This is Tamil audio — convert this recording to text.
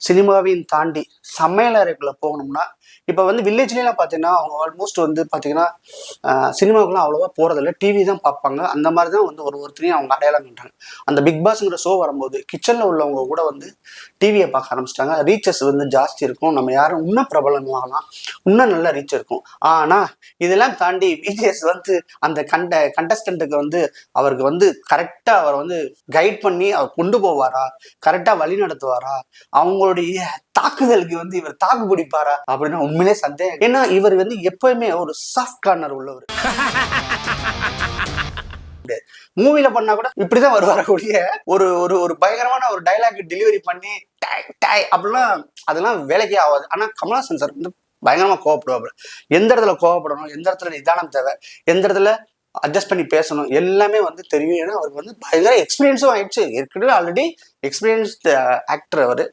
சினிமாவையும் தாண்டி சமையலறைக்குள்ள போகணும்னா இப்போ வந்து வில்லேஜ்லாம் பார்த்தீங்கன்னா அவங்க ஆல்மோஸ்ட் வந்து பார்த்தீங்கன்னா சினிமாவுக்குலாம் அவ்வளோவா போகிறதில்ல, டிவி தான் பார்ப்பாங்க. அந்த மாதிரி தான் வந்து ஒருத்தரையும் அவங்க அடையாளம் பண்ணுறாங்க. அந்த பிக் பாஸ்ங்கிற ஷோ வரும்போது கிச்சனில் உள்ளவங்க கூட வந்து டிவியை பார்க்க ஆரம்பிச்சிட்டாங்க. ரீச்சஸ் வந்து ஜாஸ்தி இருக்கும், நம்ம யாரும் இன்னும் பிரபலமாகலாம், இன்னும் நல்ல ரீச் இருக்கும். ஆனால் இதெல்லாம் தாண்டி விஜிஎஸ் வந்து அந்த கண்டஸ்டண்ட்டுக்கு வந்து அவருக்கு வந்து கரெக்டாக அவர் வந்து கைட் பண்ணி அவர் கொண்டு போவாரா, கரெக்டாக வழி நடத்துவாரா, அவங்களுடைய தாக்குதலுக்கு வந்து இவர் தாக்கு பிடிப்பாரா அப்படின்னா உண்மையிலே சந்தேகம். ஏன்னா இவர் வந்து எப்பவுமே ஒரு சாஃப்ட் கார்னர் உள்ளவர். மூவில பண்ணா கூட இப்படிதான் வருவாரக்கூடிய ஒரு ஒரு ஒரு பயங்கரமான ஒரு டைலாக் டெலிவரி பண்ணி அப்படிலாம் அதெல்லாம் வேலைக்கே ஆகாது. ஆனா கமல்ஹாசன் சார் வந்து பயங்கரமா கோவப்படுவாரு. எந்த இடத்துல கோவப்படணும், எந்த இடத்துல நிதானம் தேவை, எந்த இடத்துல அட்ஜஸ்ட் பண்ணி பேசணும், எல்லாமே வந்து தெரியும். ஏன்னா அவருக்கு வந்து பயங்கர எக்ஸ்பீரியன்ஸும் ஆயிடுச்சு. ஏற்கனவே ஆல்ரெடி எக்ஸ்பீரியன்ஸ்ட் ஆக்டர் அவரு.